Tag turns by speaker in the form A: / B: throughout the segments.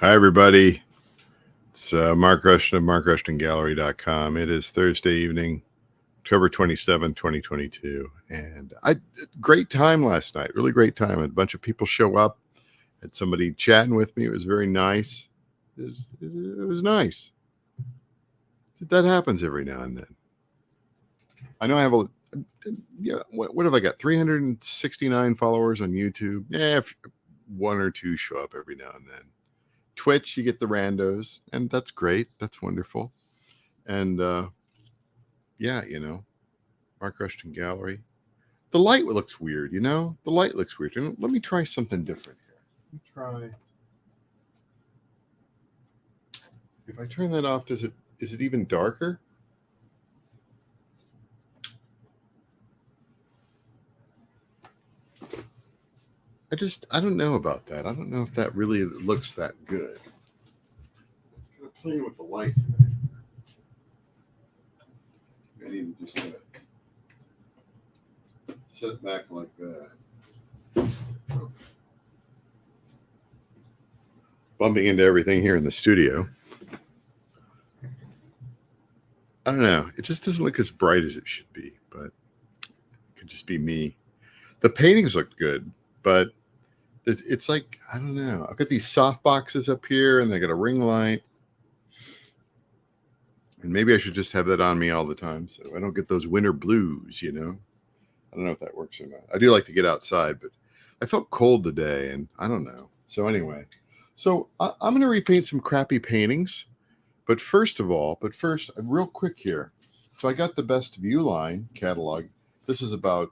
A: Hi, everybody. It's Mark Rushton of MarkRushtonGallery.com. It is Thursday evening, October 27, 2022. And great time last night. Really great time. Had a bunch of people show up. Had somebody chatting with me. It was very nice. It was nice. That happens every now and then. I know I have what have I got? 369 followers on YouTube. Yeah, one or two show up every now and then. Twitch, you get the randos, and that's great. That's wonderful. And Mark Rushton Gallery. The light looks weird, The light looks weird. And let me try something different here. Let me try. If I turn that off, is it even darker? I don't know about that. I don't know if that really looks that good. I'm playing with the light. I need to just set back like that. Bumping into everything here in the studio. I don't know. It just doesn't look as bright as it should be, but it could just be me. The paintings look good, but it's like, I don't know. I've got these soft boxes up here, and they got a ring light. And maybe I should just have that on me all the time so I don't get those winter blues, I don't know if that works or not. I do like to get outside, but I felt cold today, and I don't know. So anyway, I'm going to repaint some crappy paintings. But first, real quick here. So I got the Best View line catalog. This is about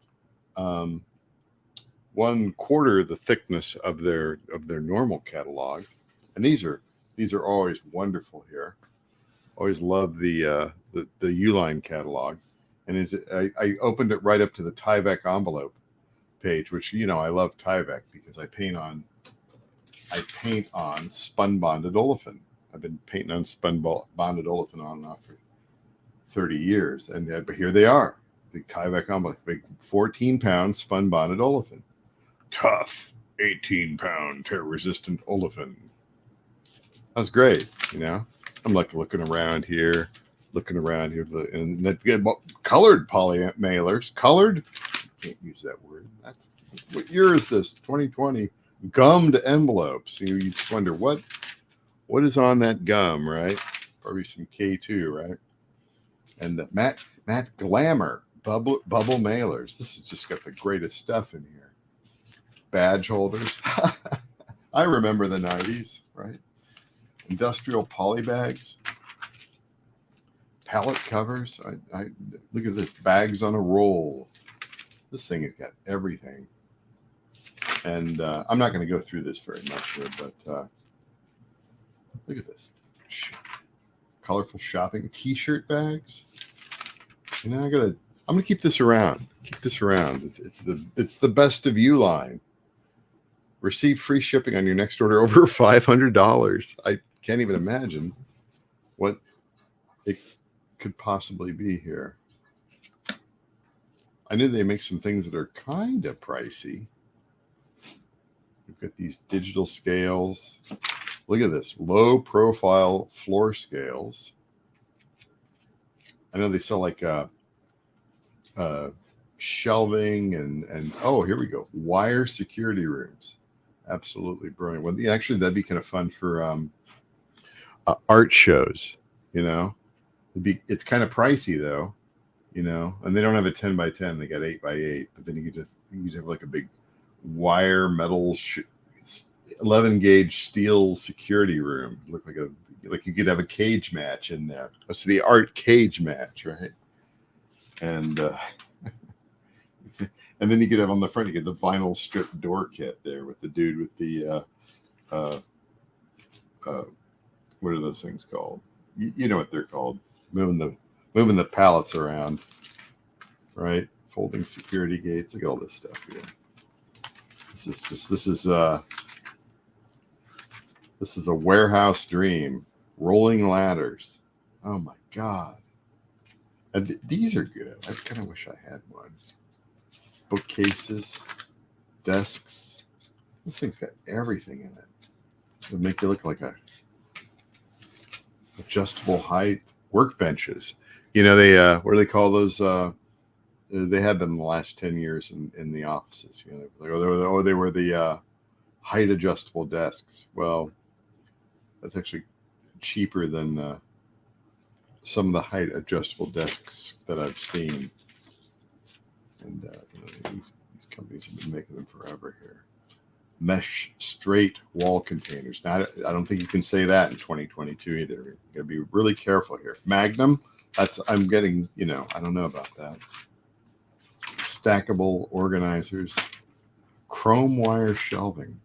A: 1/4 the thickness of their normal catalog, and these are always wonderful here. Always love the Uline catalog, and I opened it right up to the Tyvek envelope page, which I love Tyvek because I paint on spunbonded Olefin. I've been painting on spunbonded Olefin on and off for 30 years, but here they are, the Tyvek envelope, big 14-pound spunbonded Olefin, tough 18-pound tear-resistant Olefin. That's great, I'm like looking around here, and that colored poly mailers. Colored? Can't use that word. What year is this? 2020. Gummed envelopes. You just wonder what is on that gum, right? Probably some K2, right? And the matte glamour bubble mailers. This has just got the greatest stuff in here. Badge holders. I remember the 90s, right? Industrial poly bags, pallet covers. I look at this, bags on a roll. This thing has got everything. And I'm not going to go through this very much here, but look at this. Colorful shopping T-shirt bags. I'm gonna keep this around. It's the Best of You line. Receive free shipping on your next order over $500. I can't even imagine what it could possibly be here. I knew they make some things that are kind of pricey. We've got these digital scales. Look at this, low profile floor scales. I know they sell like shelving and oh, here we go, wire security rooms. Absolutely brilliant. Well, actually, that'd be kind of fun for art shows. It's kind of pricey though, and they don't have a 10 by 10. They got 8 by 8. But then you could have like a big wire metal 11 gauge steel security room. Look like you could have a cage match in there. So the art cage match, right? And and then you could have on the front, you get the vinyl strip door kit there with the dude with the what are those things called? You know what they're called? Moving the pallets around, right? Folding security gates. Look at all this stuff here. This is a warehouse dream. Rolling ladders. Oh my God. And these are good. I kind of wish I had one. Bookcases, desks. This thing's got everything in it. It'll make you look like a adjustable height workbenches. You know, they what do they call those? They had them the last 10 years in the offices. You know, they were the height adjustable desks. Well, that's actually cheaper than some of the height adjustable desks that I've seen. And these companies have been making them forever here. Mesh straight wall containers. Now, I don't think you can say that in 2022 either. You gotta be really careful here. Magnum, I'm getting, I don't know about that. Stackable organizers, chrome wire shelving.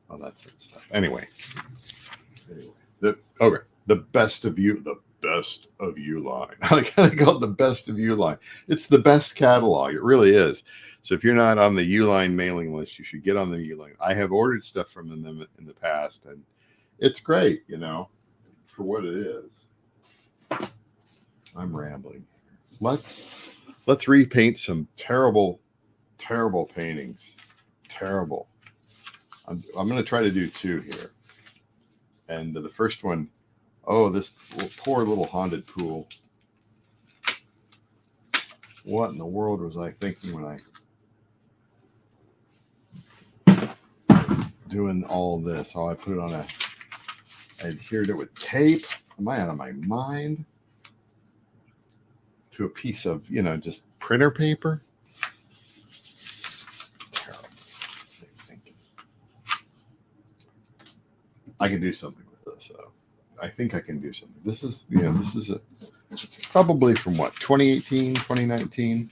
A: Oh, that's it stuff. Anyway, the best of you line. I call it the best of you line. It's the best catalog. It really is. So if you're not on the Uline mailing list, you should get on the Uline. I have ordered stuff from them in the past, and it's great, for what it is. I'm rambling. Let's repaint some terrible paintings. Terrible. I'm going to try to do 2 here. And the first one, this poor little haunted pool. What in the world was I thinking when I was doing all this? I put it on I adhered it with tape. Am I out of my mind? To a piece of, just printer paper. Terrible. I can do something with this. I think I can do something. This is probably from 2018, 2019.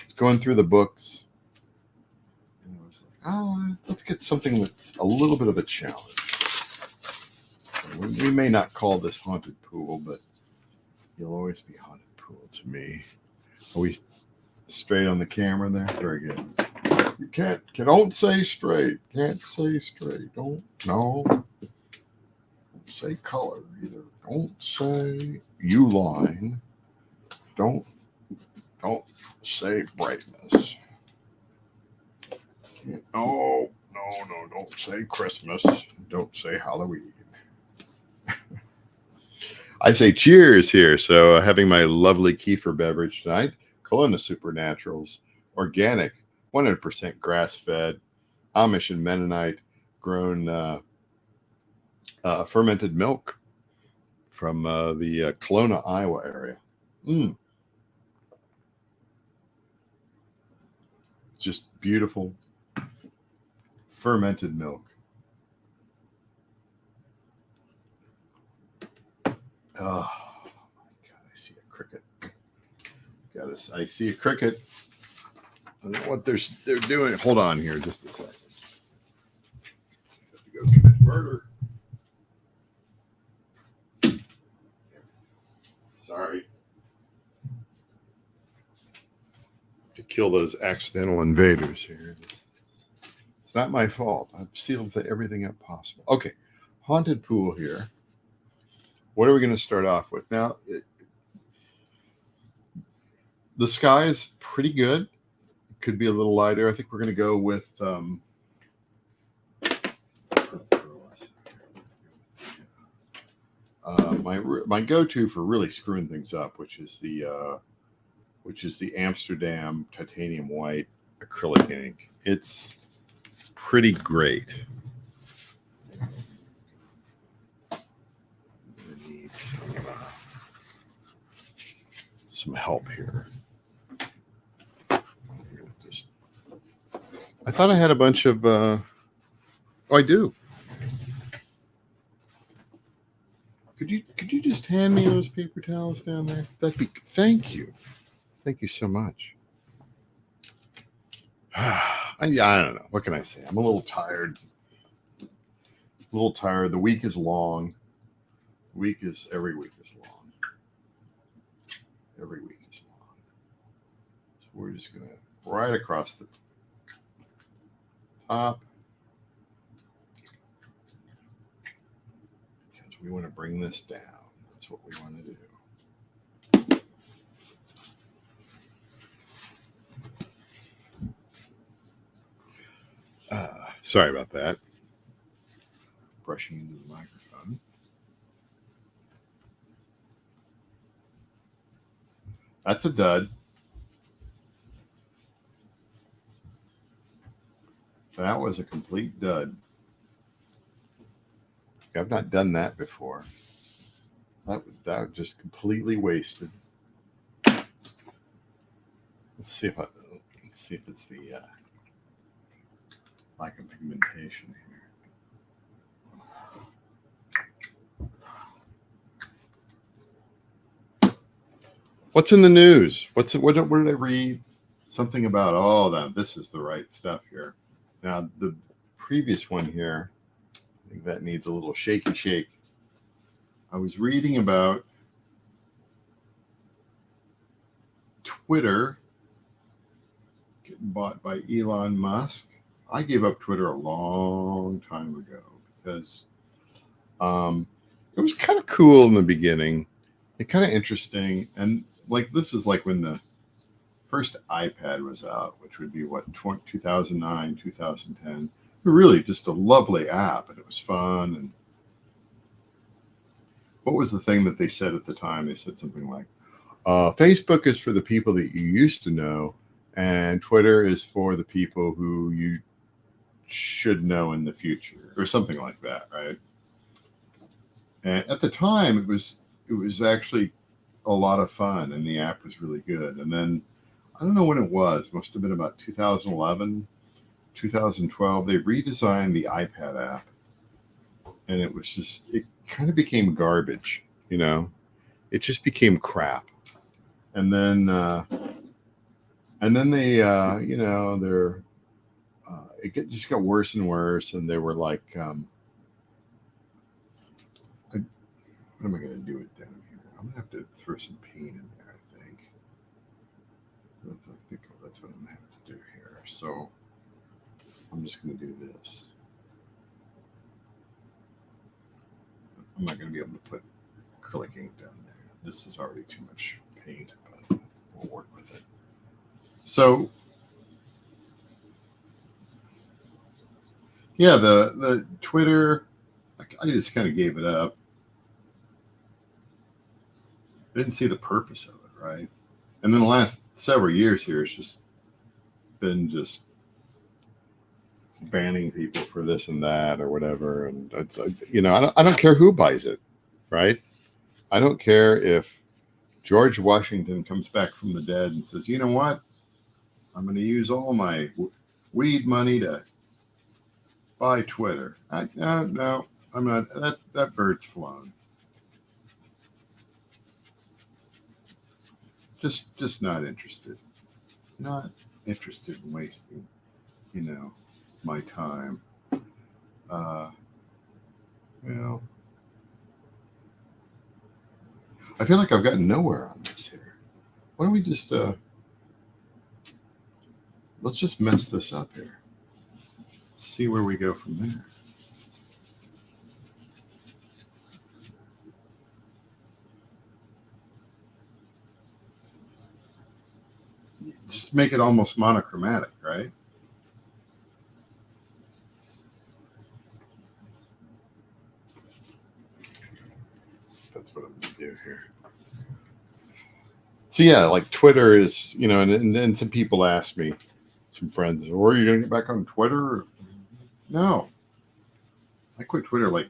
A: It's going through the books. And I was like, let's get something that's a little bit of a challenge. We may not call this haunted pool, but you'll always be haunted pool to me. Are we straight on the camera there? Very good. You don't say straight. Can't say straight. Don't say color either. Don't say Uline. Don't say brightness. No, don't say Christmas. Don't say Halloween. I say cheers here. So having my lovely Kefir beverage tonight, Kelowna Supernaturals, organic, 100% grass-fed, Amish and Mennonite grown fermented milk from the Kelowna, Iowa area. Just beautiful fermented milk. Oh my God, I see a cricket. I see a cricket. I don't know what they're doing. Hold on here just a second. I have to go commit murder. Sorry. To kill those accidental invaders here. It's not my fault. I've sealed everything up possible. Okay, haunted pool here. What are we going to start off with? Now, the sky is pretty good. It could be a little lighter. I think we're going to go with my go-to for really screwing things up, which is the Amsterdam titanium white acrylic ink. It's pretty great. Some help here. I thought I had a bunch of I do. Could you just hand me those paper towels down there? Thank you so much. I don't know. What can I say? I'm a little tired. The week is long. Every week is long. Every week is long. So we're just going to right across the top. Because we want to bring this down. That's what we want to do. Sorry about that. brushing into the microphone. That's a dud. That was a complete dud. I've not done that before. That was just completely wasted. Let's see if it's the lack of pigmentation here. What's in the news? What did I read? Something about this is the right stuff here. Now the previous one here, I think that needs a little shaky shake. I was reading about Twitter getting bought by Elon Musk. I gave up Twitter a long time ago because it was kind of cool in the beginning, and kind of interesting, and like this is like when the first iPad was out, which would be 2009, 2010. Really just a lovely app, and it was fun. And what was the thing that they said at the time? They said something like, Facebook is for the people that you used to know, and Twitter is for the people who you should know in the future, or something like that, right? And at the time, it was actually a lot of fun, and the app was really good. And then I don't know when it was. Must have been about 2011, 2012. They redesigned the iPad app, and it kind of became garbage. It just became crap. And then they, it just got worse and worse. And they were like, what am I going to do with down here? I'm going to have to throw some paint in there, I think. I think that's what I'm going to have to do here. So I'm just going to do this. I'm not going to be able to put acrylic ink down there. This is already too much paint, but we'll work with it. So yeah, the Twitter, I just kind of gave it up. I didn't see the purpose of it, right? And then the last several years here, it's just been banning people for this and that or whatever. And I don't care who buys it, right? I don't care if George Washington comes back from the dead and says, you know what? I'm going to use all my weed money to buy Twitter. No, I'm not. That bird's flown. Just not interested. Not interested in wasting, my time. I feel like I've gotten nowhere on this here. Why don't we just let's just mess this up here. See where we go from there. Just make it almost monochromatic, right? That's what I'm going to do here. So yeah, like Twitter is, and then some people ask me, some friends, or are you going to get back on Twitter? No. I quit Twitter like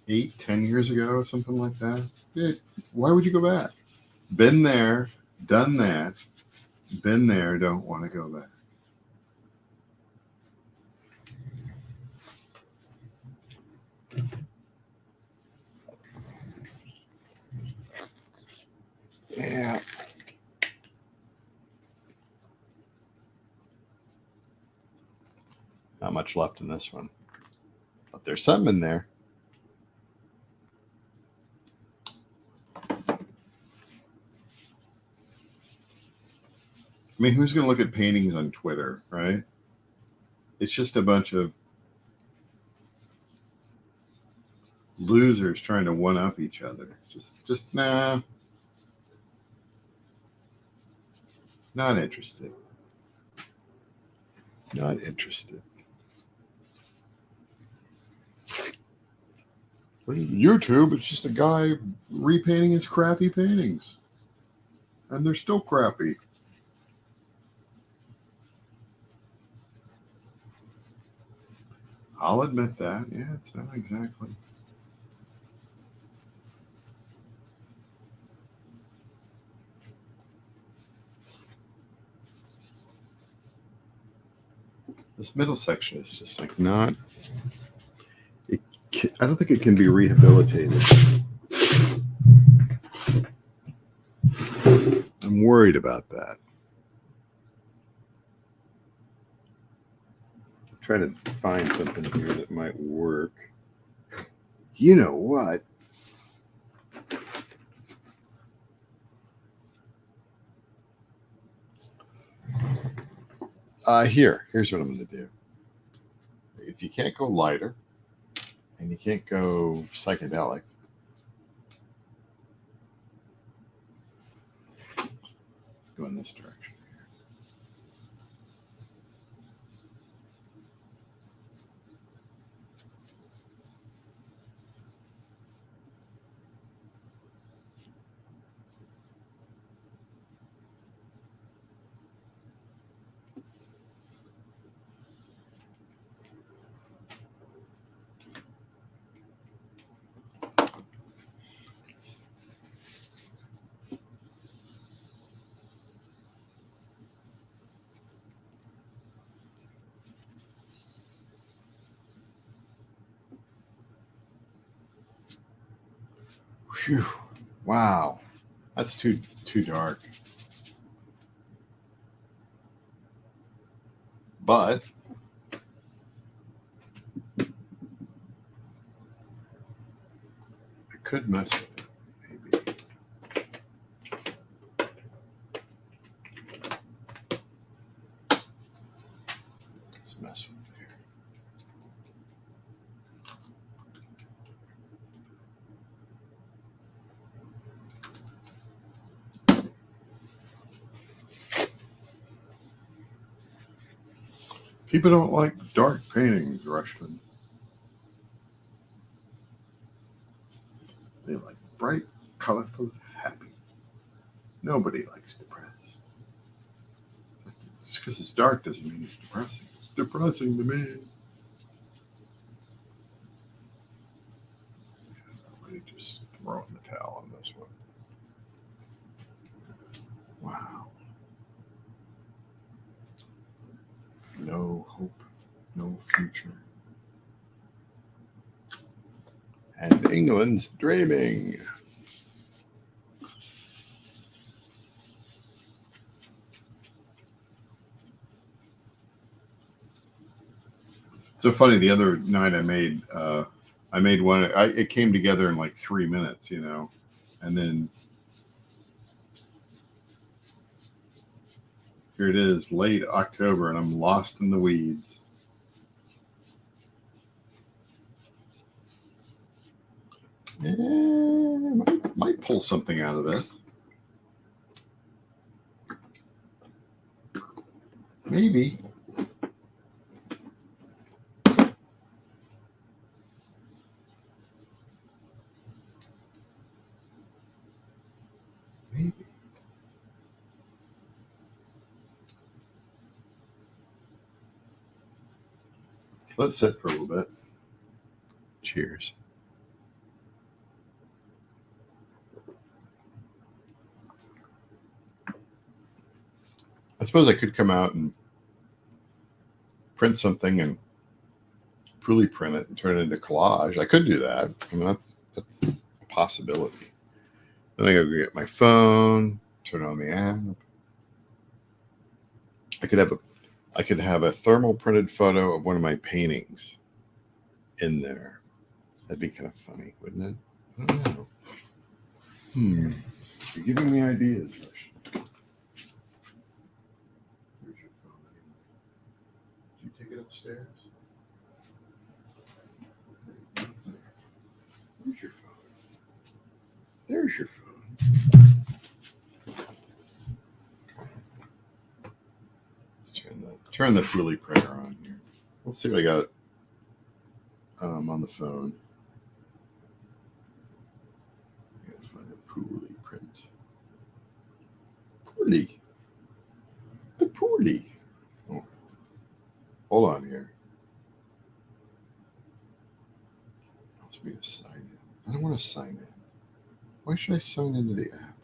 A: 8-10 years ago, something like that. Why would you go back? Been there, done that, been there, don't want to go back. Yeah. Not much left in this one, but there's something in there. I mean, who's going to look at paintings on Twitter, right? It's just a bunch of losers trying to one-up each other. Just nah. Not interested. Not interested. YouTube, it's just a guy repainting his crappy paintings. And they're still crappy. I'll admit that. Yeah, it's not exactly. This middle section is just like not. I don't think it can be rehabilitated. I'm worried about that. Try to find something here that might work. You know what? Here's what I'm going to do. If you can't go lighter and you can't go psychedelic, let's go in this direction. Phew. Wow. That's too dark. But I could mess with it, maybe. Let's mess with it here. People don't like dark paintings, Rushton. They like bright, colorful, happy. Nobody likes depressed. Just because it's dark doesn't mean it's depressing. It's depressing to me. I'm ready to just throw in the towel on this one. Wow. No hope, no future. And England's dreaming. So funny. The other night I made one. It came together in like 3 minutes, and then here it is, late October, and I'm lost in the weeds. Might pull something out of this. Maybe. Maybe. Let's sit for a little bit. Cheers. I suppose I could come out and print something and fully print it and turn it into collage. I could do that. I mean, that's a possibility. Then I gotta get my phone, turn on the app. I could have a thermal printed photo of one of my paintings in there. That'd be kind of funny, wouldn't it? I don't know. You're giving me ideas, Rush. Where's your phone anyway? Did you take it upstairs? Where's your phone? There's your phone. Let's turn the Fluly printer on here. Let's see what I got on the phone. Poorly print. Poorly. The poorly. Oh. Hold on here. Wants me to sign in. I don't want to sign in. Why should I sign into the app?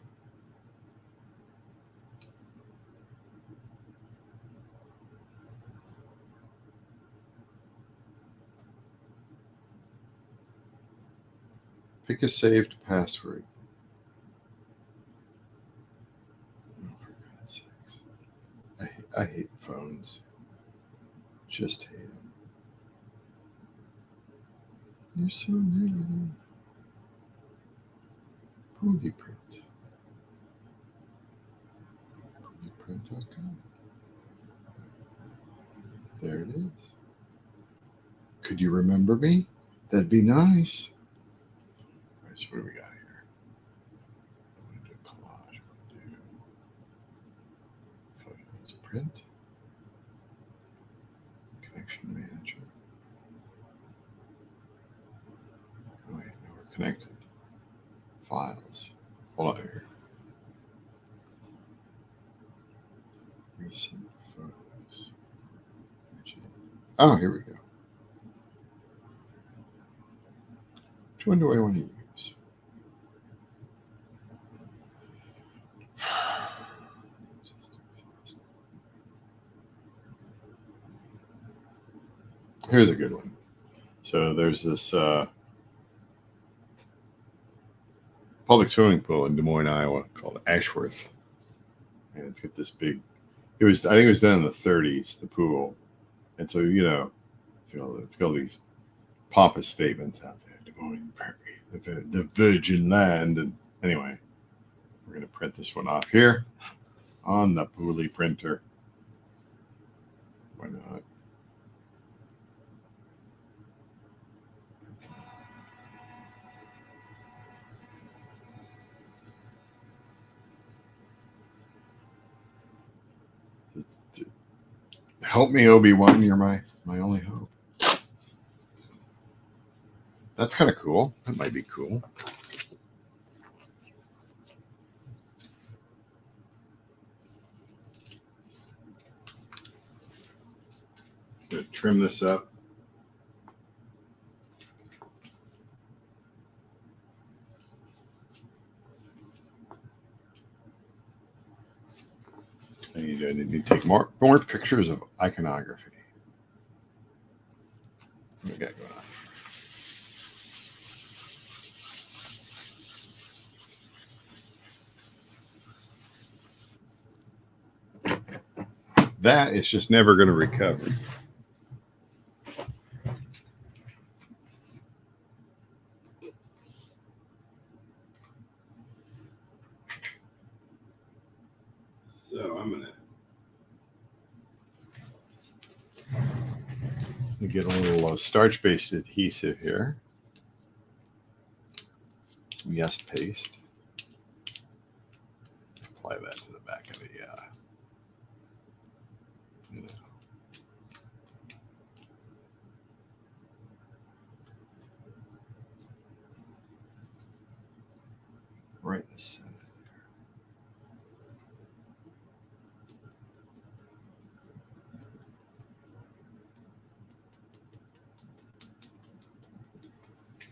A: Pick a saved password. Oh, for God's sakes. I hate phones. Just hate them. You're so negative. Poorly print. Poorlyprint.com. There it is. Could you remember me? That'd be nice. All right, so what do we got here? I'm going to do collage. I'm going to do photos, print, connection manager. Oh, wait, no, we're connected. Files. Hold on here. Recent photos. Oh, here we go. Which one do I want to use? Here's a good one. So there's this public swimming pool in Des Moines, Iowa called Ashworth. And it's got this big, I think it was done in the 30s, the pool. And so, it's got all these pompous statements out there. Des Moines Prairie, the virgin land. And anyway, we're going to print this one off here on the Poorly printer. Why not? Help me, Obi-Wan. You're my only hope. That's kind of cool. That might be cool. Gonna trim this up. I need to take more pictures of iconography. What we got going on? That is just never going to recover. So I'm going to get a little starch-based adhesive here. Yes, paste. Apply that to the back of the right in the center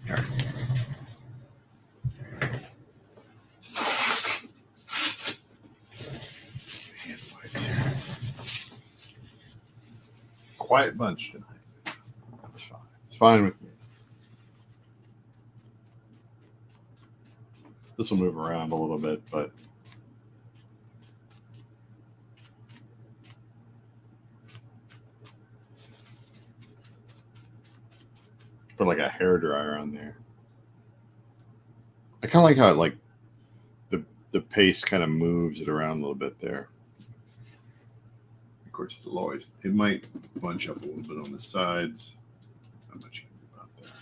A: there. All right. Hand wipes here. Quiet bunch tonight. That's fine. It's fine with me. This will move around a little bit, but put like a hairdryer on there. I kind of like how the paste kind of moves it around a little bit there. Of course, it might bunch up a little bit on the sides. Not much you can do about that.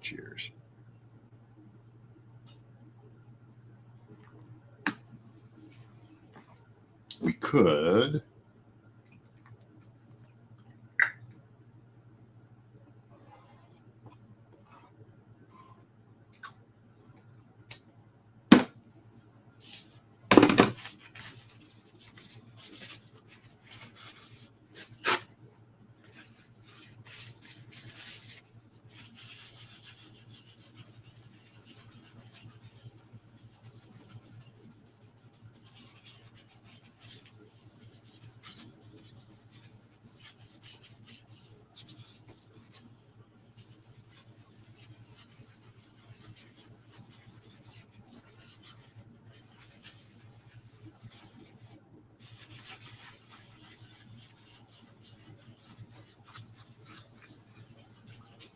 A: Cheers. We could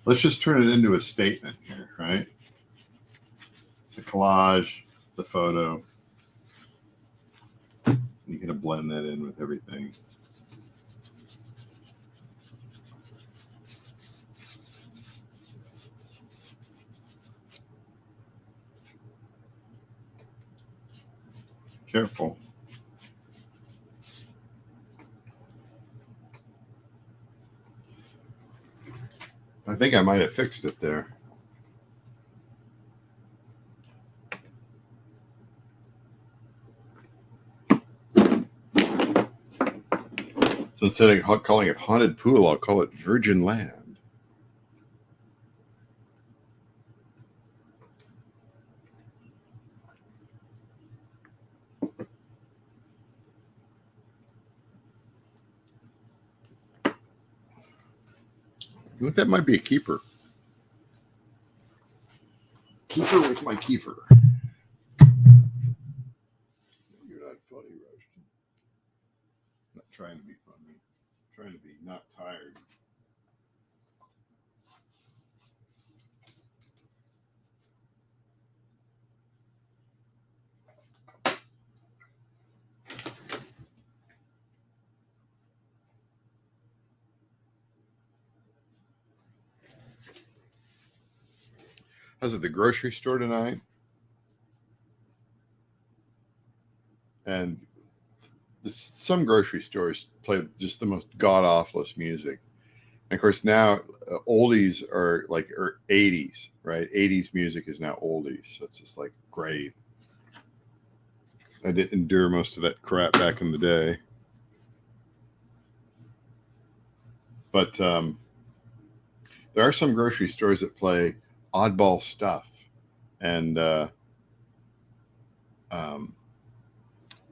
A: Let's just turn it into a statement here, right? The collage, the photo. You're going to blend that in with everything. Careful. I think I might have fixed it there. So instead of calling it Haunted Pool, I'll call it Virgin Land. I think that might be a keeper. Keeper with my Kefir. You're not funny, Rushton. Not trying to be funny. Trying to be not tired. I was at the grocery store tonight, and some grocery stores play just the most god-awfulest music. And of course, now oldies are 80s, right? 80s music is now oldies, so it's just like great. I didn't endure most of that crap back in the day. But there are some grocery stores that play oddball stuff. And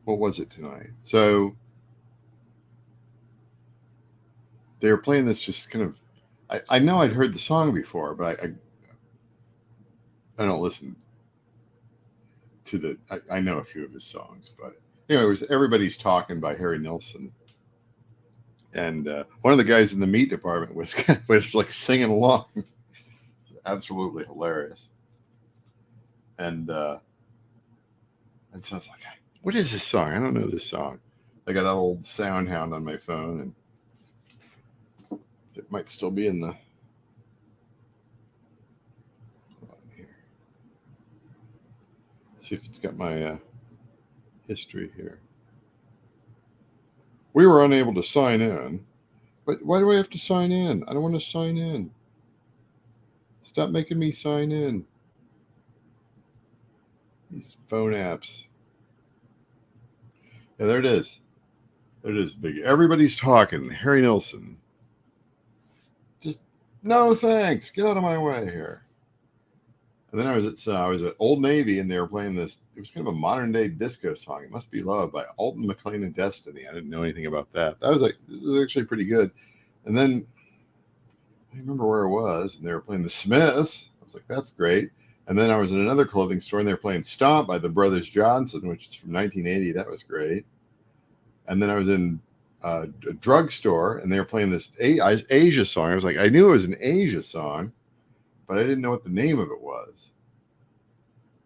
A: what was it tonight? So they were playing this just kind of, I know I'd heard the song before, but I don't listen to I know a few of his songs, but anyway, it was Everybody's Talking by Harry Nilsson. And one of the guys in the meat department was like singing along. Absolutely hilarious. And so I was like, what is this song? I don't know this song. I got that old Soundhound on my phone, and it might still be in the. Hold on here. See if it's got my history here. We were unable to sign in. But why do I have to sign in? I don't want to sign in. Stop making me sign in. These phone apps. Yeah, there it is. There it is, big. Everybody's talking. Harry Nilsson. Just no thanks. Get out of my way here. And then I was at Old Navy, and they were playing this. It was kind of a modern day disco song. It Must Be Love by Alton McLean and Destiny. I didn't know anything about that. That was this was actually pretty good. And then I remember where it was, and they were playing the Smiths. I was like, that's great. And then I was in another clothing store, and they were playing Stomp by the Brothers Johnson, which is from 1980. That was great. And then I was in a drugstore, and they were playing this Asia song. I was like, I knew it was an Asia song, but I didn't know what the name of it was.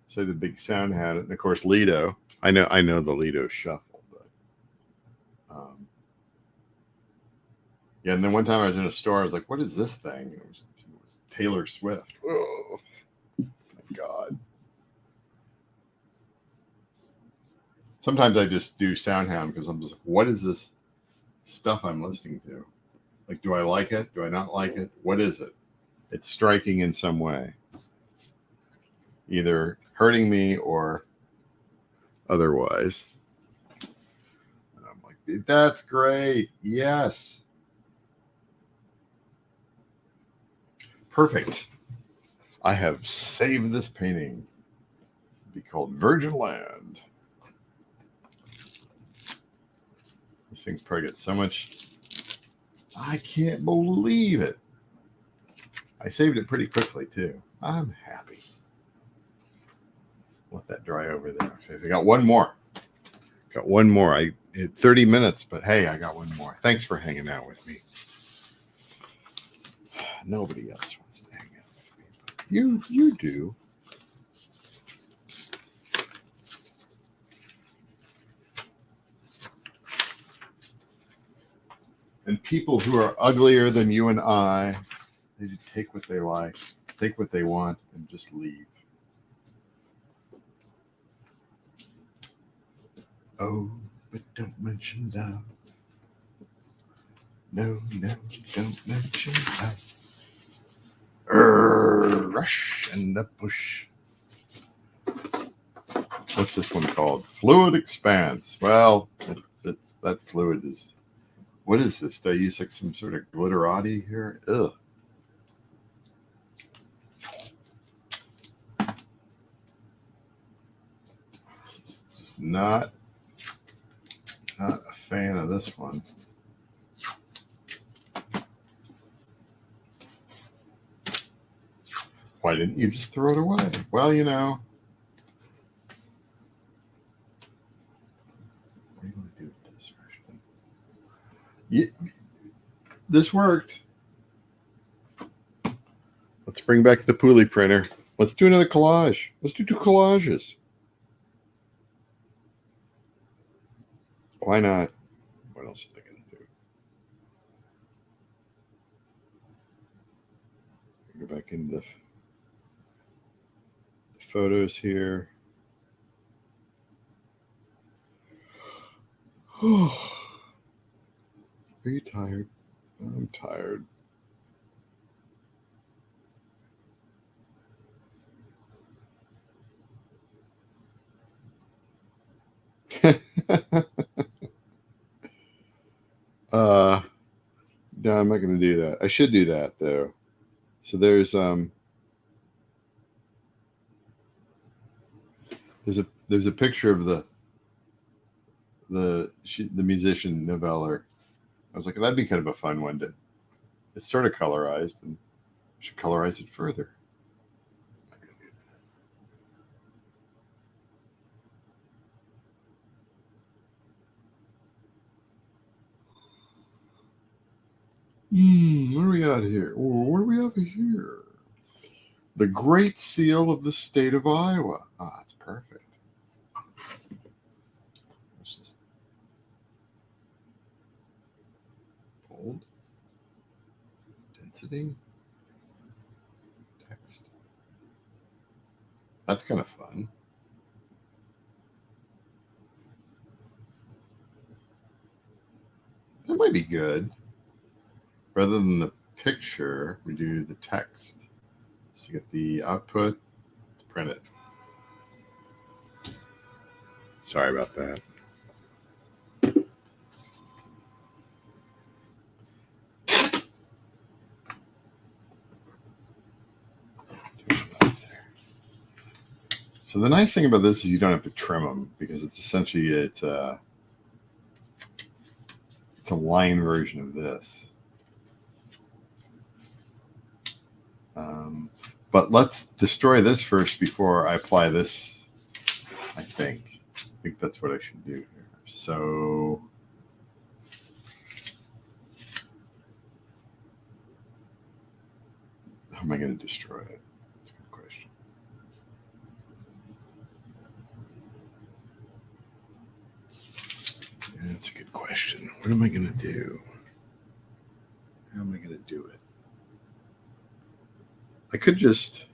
A: So the big sound had it, and of course Lido. I know the Lido shuffle, but yeah. And then one time I was in a store, I was like, "What is this thing?" It was Taylor Swift. Oh my God! Sometimes I just do Soundhound because I'm just like, "What is this stuff I'm listening to? Like, do I like it? Do I not like it? What is it?" It's striking in some way, either hurting me or otherwise. And I'm like, that's great. Yes. Perfect. I have saved this painting. It'll be called Virgin Land. This thing's probably got so much. I can't believe it. I saved it pretty quickly too. I'm happy. Let that dry over there. Okay, so I got one more. I hit 30 minutes, but hey, I got one more. Thanks for hanging out with me. Nobody else wants to hang out with me, but you do. And people who are uglier than you and I, they just take what they like, take what they want, and just leave. Oh, but don't mention love. No, don't mention love. Rush and the push. What's this one called? Fluid expanse. Well, that fluid is. What is this? Do I use like some sort of glitterati here? Ugh. Just not a fan of this one. Why didn't you just throw it away? Well, you know. What do you want to do with this, Rushton? Yeah, this worked. Let's bring back the Pooley printer. Let's do another collage. Let's do 2 collages. Why not? What else am I going to do? Go back into the photos here. Are you tired? I'm tired. No, I'm not going to do that. I should do that though. So there's a picture of the musician Noveller. I was like, that'd be kind of a fun one to. It's sort of colorized, and I should colorize it further. What do we got here? What do we have here? The Great Seal of the State of Iowa. Ah, it's perfect. Let's just bold, density, text. That's kind of fun. That might be good. Rather than the picture, we do the text. So you get the output, let's print it. Sorry about that. So the nice thing about this is you don't have to trim them because it's essentially it's a line version of this. But let's destroy this first before I apply this. I think that's what I should do here. So how am I going to destroy it? That's a good question. Yeah, that's a good question. What am I going to do? How am I going to do it? I could just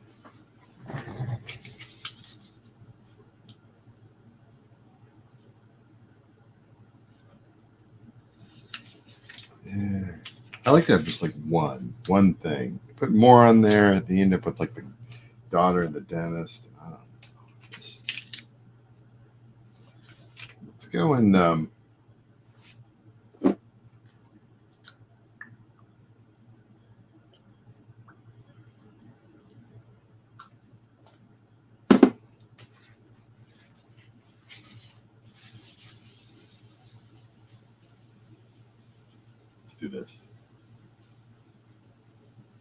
A: I like to have just like one thing. Put more on there at the end up with like the daughter and the dentist. Let's go and let's do this.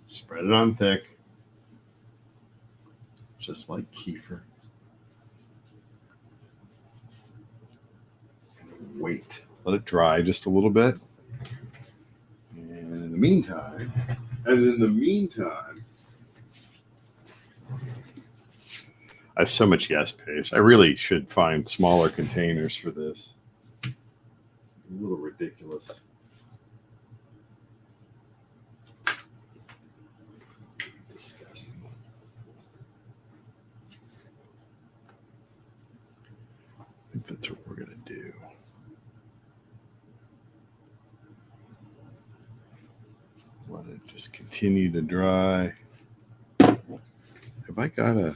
A: Spread it on thick, just like Kefir. And wait. Let it dry just a little bit. And in the meantime, And in the meantime, I have so much yes paste. I really should find smaller containers for this. A little ridiculous. Disgusting. I think that's what we're going to do. Let it just continue to dry. Have I got a...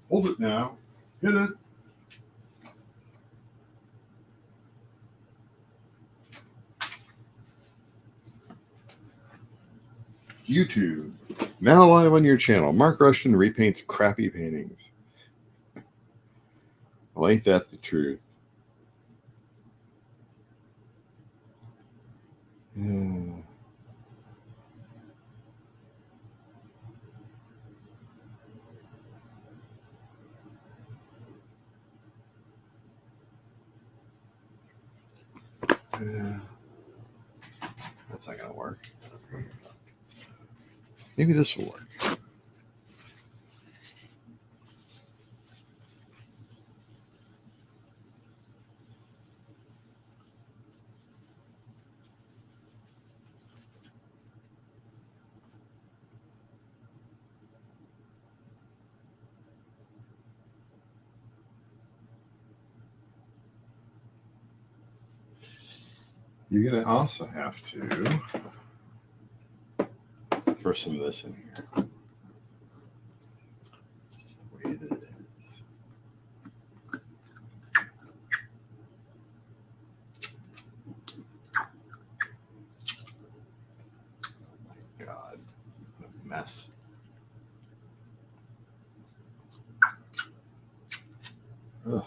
A: Hold it now. Hit it. YouTube. Now live on your channel. Mark Rushton repaints crappy paintings. Well, ain't that the truth? Yeah. That's not going to work. Maybe this will work. You're going to also have to throw some of this in here. Just the way that it is. Oh my God, what a mess. Ugh.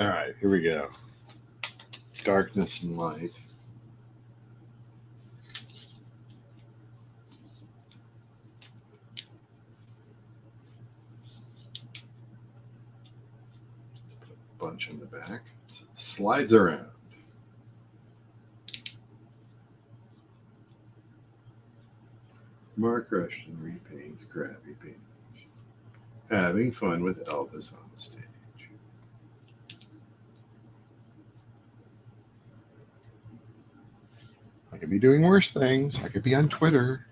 A: All right, here we go. Darkness and light. Put a bunch in the back. So it slides around. Mark Rushton repaints crappy paintings. Having fun with Elvis on the stage. I could be doing worse things. I could be on Twitter.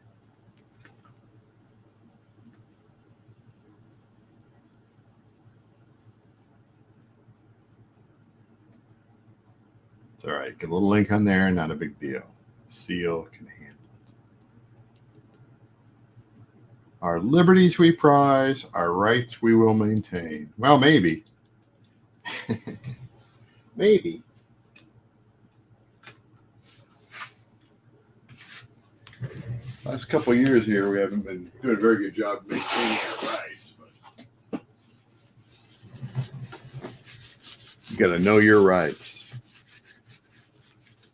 A: It's all right. Get a little ink on there. Not a big deal. Seal can handle it. Our liberties we prize. Our rights we will maintain. Well, maybe. Maybe. Last couple of years here, we haven't been doing a very good job maintaining our rights. But you got to know your rights.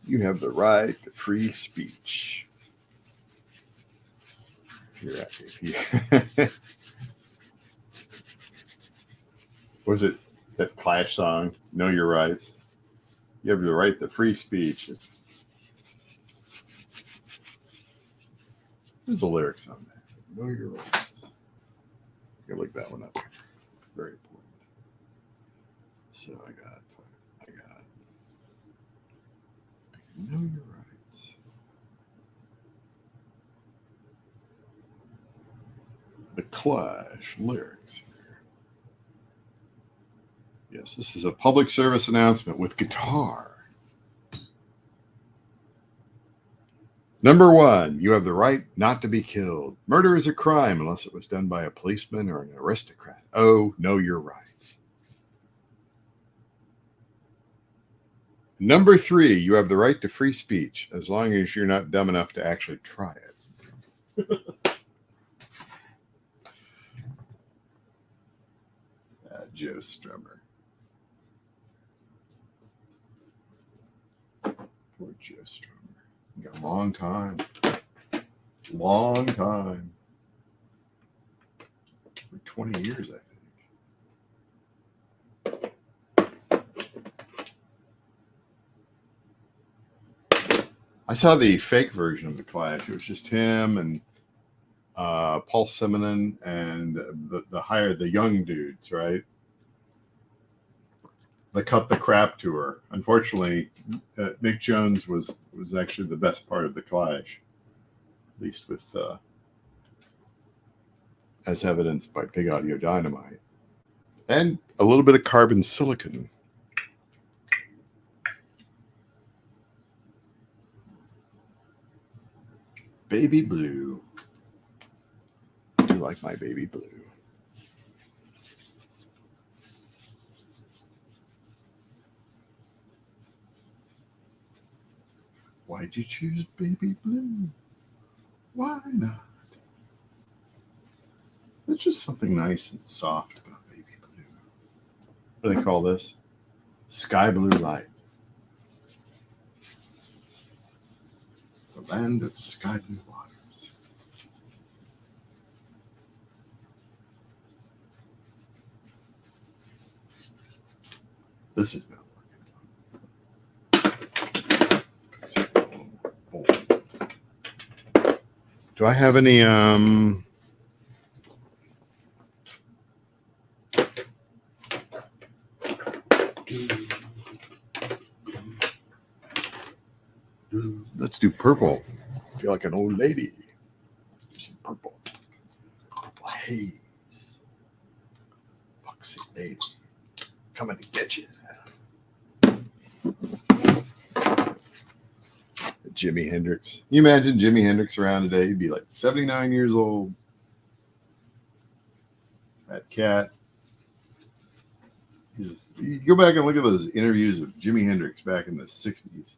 A: You have the right to free speech. What was it? That Clash song, Know Your Rights. You have the right to free speech. There's the lyrics on that. Know your rights. You gotta look that one up. Very important. So I got know your rights. The Clash lyrics here. Yes, this is a public service announcement with guitar. Number 1, you have the right not to be killed. Murder is a crime unless it was done by a policeman or an aristocrat. Oh, know your rights. Number 3, you have the right to free speech as long as you're not dumb enough to actually try it. Joe Strummer. Poor Joe Strummer. You got a long time. Long time. For 20 years, I think. I saw the fake version of the Clash. It was just him and Paul Simonon and the young dudes, right? The Cut the Crap tour. Unfortunately, Mick Jones was actually the best part of the Clash, at least with as evidenced by Big Audio Dynamite, and a little bit of Carbon Silicon. Baby blue. I do like my baby blue. Why'd you choose baby blue? Why not? There's just something nice and soft about baby blue. What do they call this? Sky blue light. The land of sky blue waters. This is not working. Do I have any let's do purple. I feel like an old lady. Let's do some purple. Purple haze. Foxy lady. Coming to get you. Jimi Hendrix. Can you imagine Jimi Hendrix around today? He'd be like 79 years old. That cat. You go back and look at those interviews of Jimi Hendrix back in the 60s.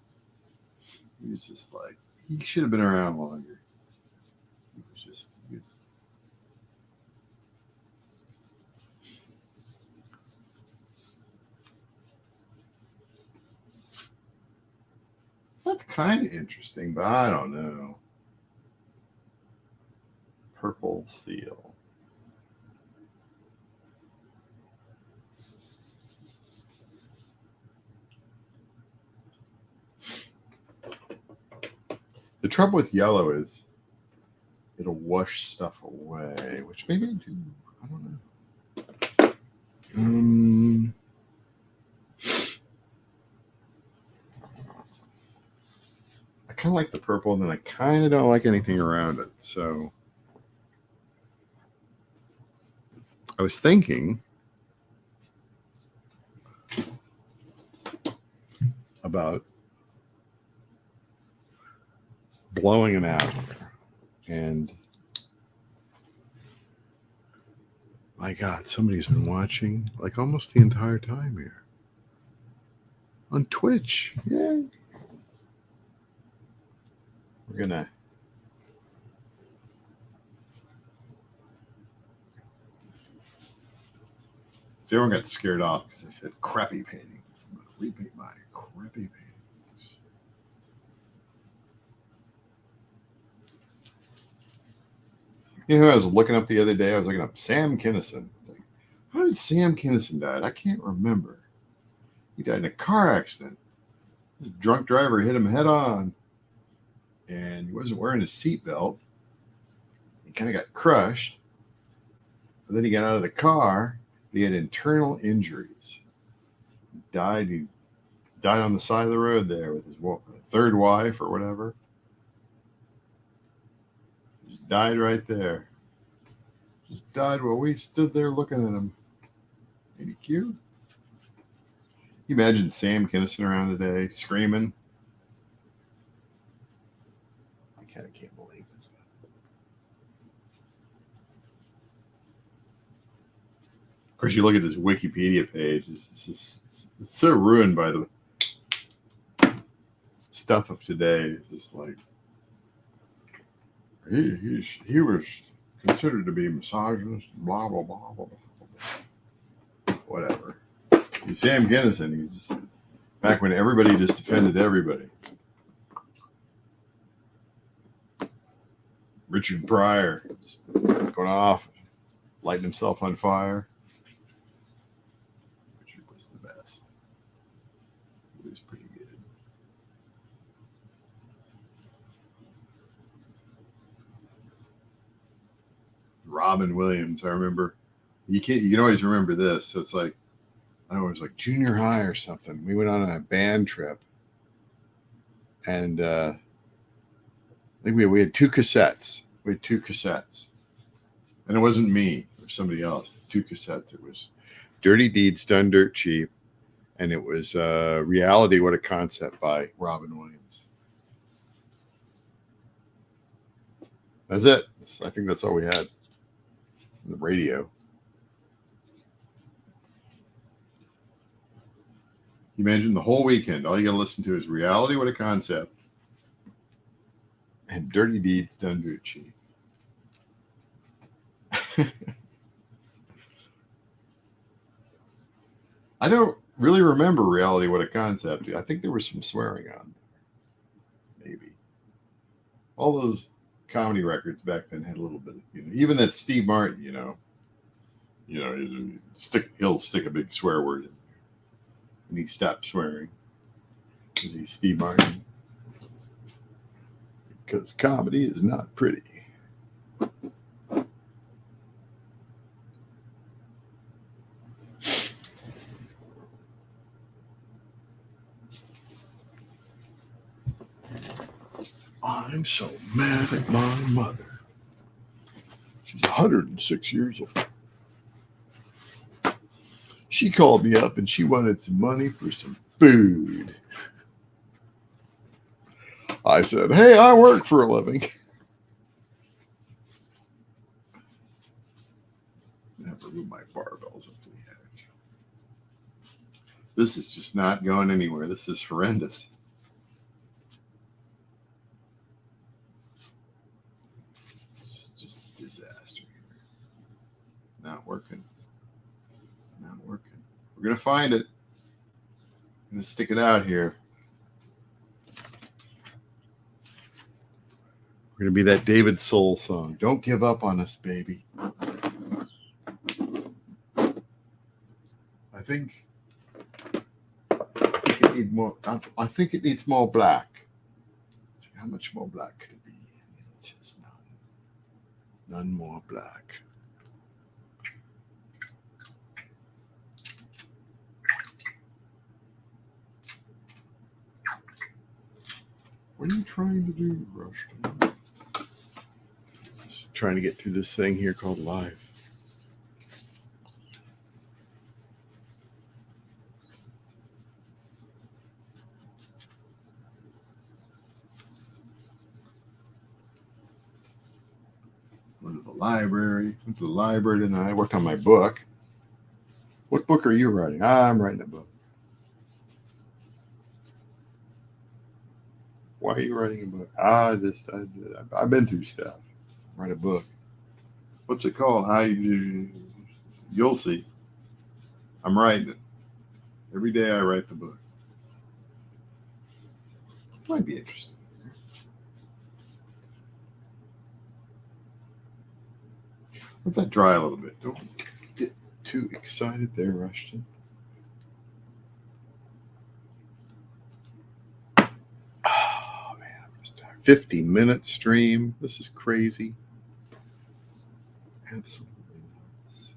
A: He was just like, he should have been around longer. He was that's kind of interesting, but I don't know. Purple seal. The trouble with yellow is it'll wash stuff away, which maybe I do. I don't know. I kind of like the purple, and then I kind of don't like anything around it. So I was thinking about blowing them out here. And my God, somebody's been watching like almost the entire time here on Twitch. Yeah. We're gonna see, everyone got scared off because I said crappy painting. I'm gonna repaint my crappy painting. You know, I was looking up the other day. I was looking up Sam Kinison. Like, how did Sam Kinison die? I can't remember. He died in a car accident. This drunk driver hit him head on, and he wasn't wearing a seatbelt. He kind of got crushed. But then he got out of the car. He had internal injuries. He died on the side of the road there with his third wife or whatever. Just died right there. Just died while we stood there looking at him. Ain't he cute? You imagine Sam Kinison around today screaming. I kind of can't believe it. Of course, you look at his Wikipedia page. It's so ruined by the stuff of today is just like he was considered to be misogynist, blah blah blah blah blah. Whatever. Sam Kinison, he's just back when everybody just defended everybody. Richard Pryor just going off, lighting himself on fire. Richard was the best. He was pretty good. Robin Williams, I remember. You can always remember this. So it's like, I don't know, it was like junior high or something. We went on a band trip, and I think we had 2 cassettes. We had 2 cassettes, and it wasn't me or somebody else. 2 cassettes. It was Dirty Deeds Done Dirt Cheap, and it was Reality What a Concept by Robin Williams. That's it. I think that's all we had. The radio. You imagine the whole weekend, all you got to listen to is Reality What a Concept and Dirty Deeds Done Dirt Cheap. I don't really remember Reality What a Concept. I think there was some swearing on there. Maybe. All those comedy records back then had a little bit, even that Steve Martin, he'll stick a big swear word in there. And he stopped swearing because he's Steve Martin. Because comedy is not pretty. I'm so mad at my mother. She's 106 years old. She called me up and she wanted some money for some food. I said, hey, I work for a living. Never move my barbells up to the edge. This is just not going anywhere. This is horrendous. It's just a disaster here. Not working. Not working. We're going to find it. I'm going to stick it out here. We're going to be that David Soul song. Don't give up on us, baby. I think it needs more. I think it needs more black. How much more black could it be? It's just none. None more black. What are you trying to do, Rushton? Just trying to get through this thing here called live. Went to the library. Went to the library tonight. I worked on my book. What book are you writing? I'm writing a book. Why are you writing a book? I've been through stuff. Write a book. What's it called? You'll see. I'm writing it. Every day I write the book. It might be interesting. Let that dry a little bit. Don't get too excited there, Rushton. Oh, man. 50-minute stream. This is crazy. Absolutely nuts.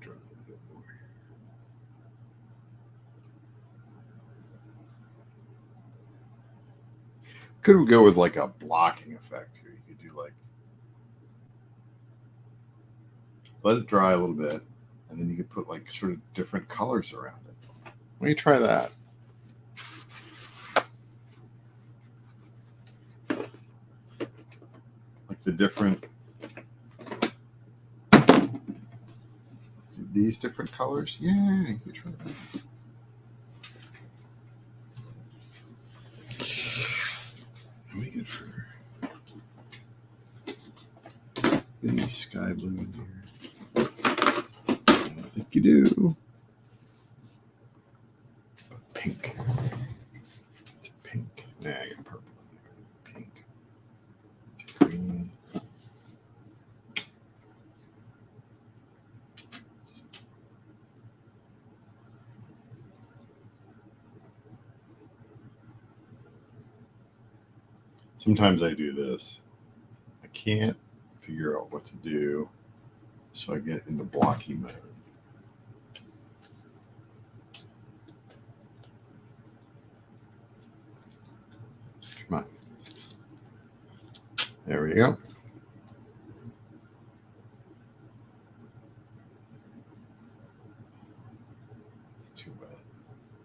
A: Dry a little bit more. Could we go with like a blocking effect here? You could do like, let it dry a little bit, and then you could put like sort of different colors around it. Let me try that. Like the these different colors. Yeah, you can try that. Let me get for any sky blue in here. I don't think you do. But pink. It's pink. Nah, I got purple in there. Pink. Green. Sometimes I do this. I can't figure out what to do, so I get into blocky mode. Come on. There we go. It's too wet.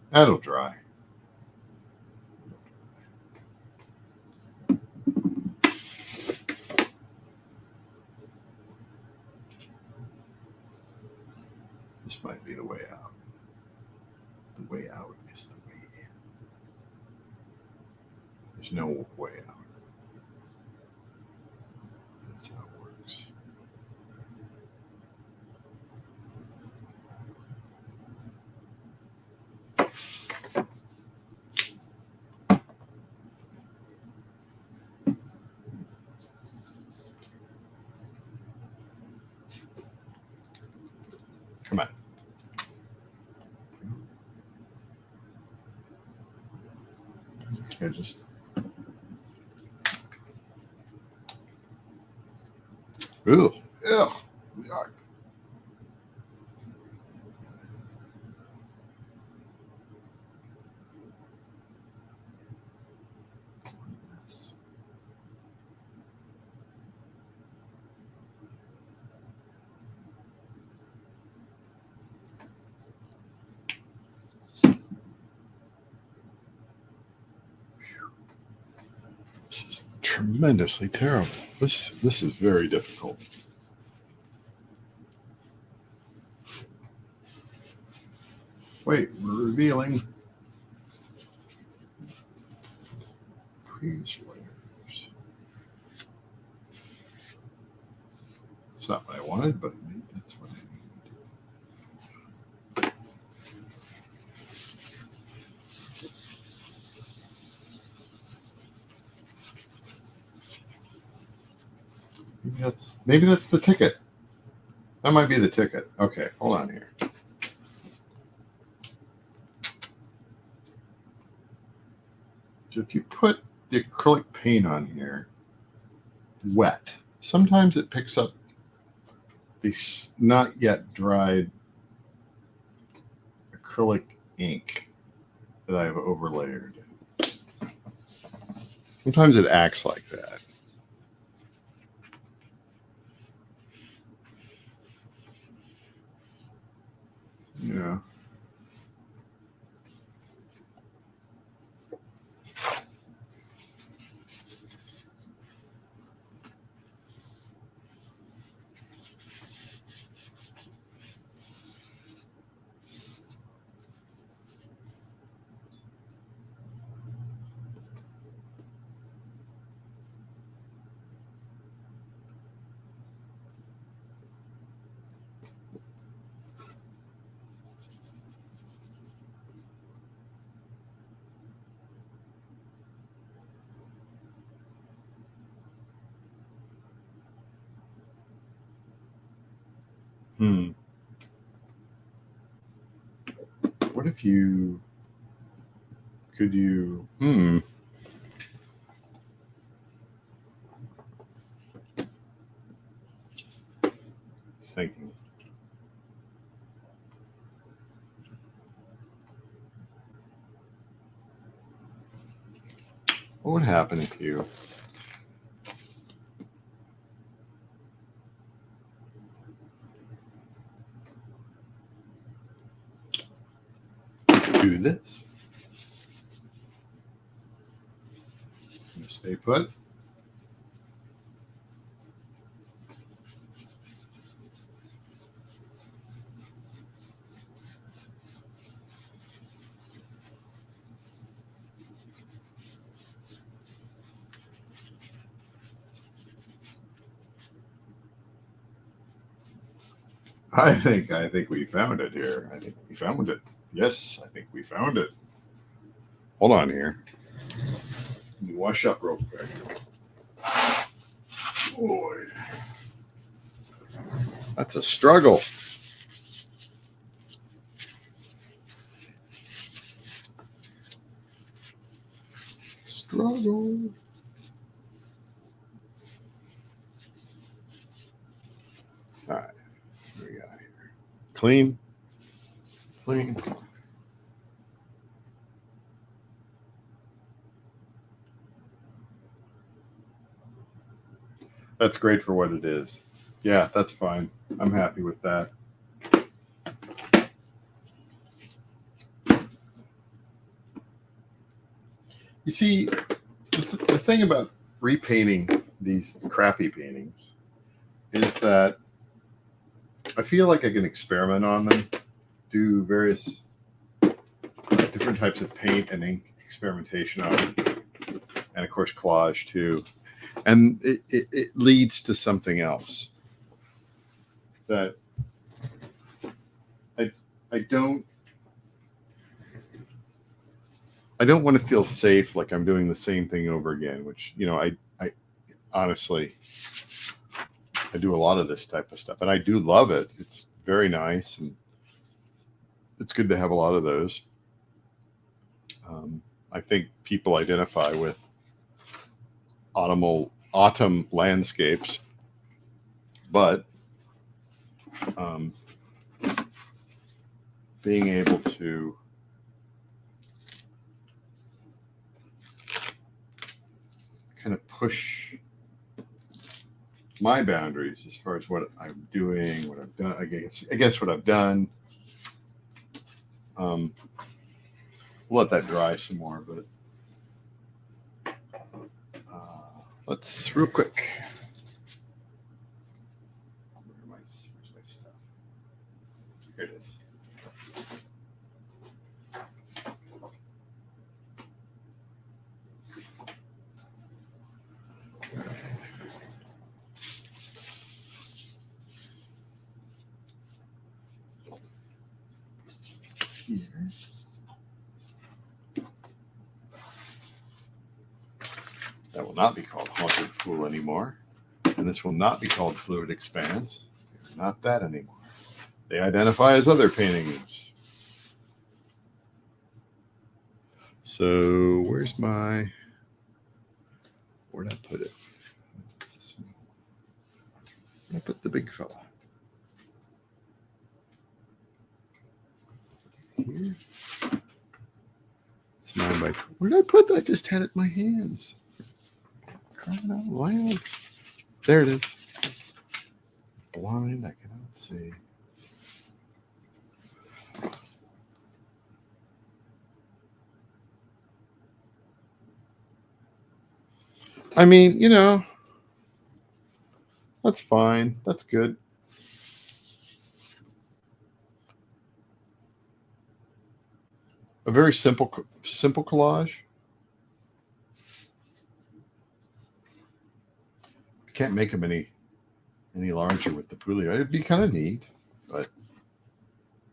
A: That'll dry. This might be the way out. The way out is the way in. There's no way out. That's how it works. Come on. I just ew, yuck. This is tremendously terrible. This is very difficult. Wait, we're revealing previous layers. It's not what I wanted, but maybe that's what I need. Maybe that's the ticket. That might be the ticket. Okay, hold on here. So if you put the acrylic paint on here wet, sometimes it picks up the not yet dried acrylic ink that I've overlayered. Sometimes it acts like that. Yeah. What if you could you thinking. What would happen if you do this? Stay put. I think we found it here. I think we found it. Yes, I think we found it. Hold on here. Let me wash up real quick. Boy, that's a struggle. Struggle. All right, what do we got here? Clean. Clean. That's great for what it is. Yeah, that's fine. I'm happy with that. You see, the thing about repainting these crappy paintings is that I feel like I can experiment on them, do various different types of paint and ink experimentation on them, and of course collage too. And it leads to something else that I don't want to feel safe like I'm doing the same thing over again, which, you know, I honestly, I do a lot of this type of stuff and I do love it. It's very nice and it's good to have a lot of those. I think people identify with autumn landscapes, but being able to kind of push my boundaries as far as what I'm doing, what I've done, against what I've done. We'll let that dry some more, but let's real quick. Where's my stuff? Here it is. Here. That will not be called Haunted Fool anymore. And this will not be called Fluid Expanse. They're not that anymore. They identify as other paintings. So where'd I put it? I put the big fella. Here. It's 9 by 12. Where did I put that? I just had it in my hands. Crying out loud. There it is. Blind, I cannot see. I mean, you know, that's fine. That's good. A very simple collage. I can't make them any larger with the pulley. It'd be kind of neat, but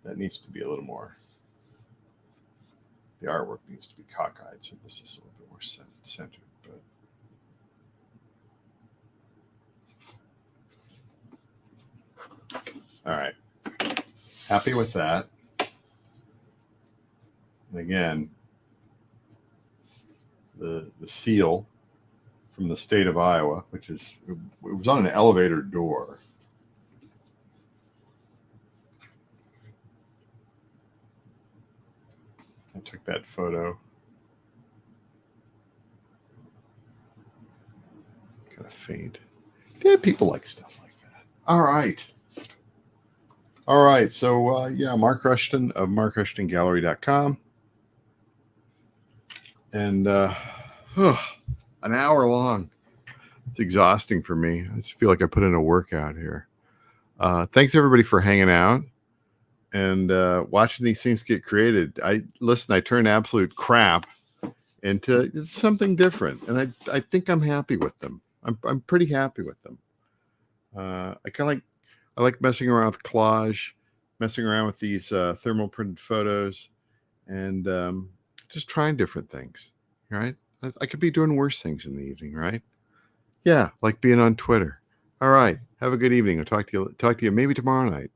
A: that needs to be a little more. The artwork needs to be cockeyed, so this is a little bit more centered. But all right, happy with that. And again, the seal from the state of Iowa, which is, it was on an elevator door. I took that photo. Kind of faint. Yeah, people like stuff like that. All right. All right. So, yeah, Mark Rushton of markrushtongallery.com. And an hour long. It's exhausting for me. I just feel like I put in a workout here. Thanks everybody for hanging out and watching these things get created. I turn absolute crap into something different, and I think I'm happy with them. I'm pretty happy with them. I I like messing around with collage, messing around with these thermal printed photos, and just trying different things, right? I could be doing worse things in the evening, right? Yeah, like being on Twitter. All right. Have a good evening. I'll talk to you maybe tomorrow night.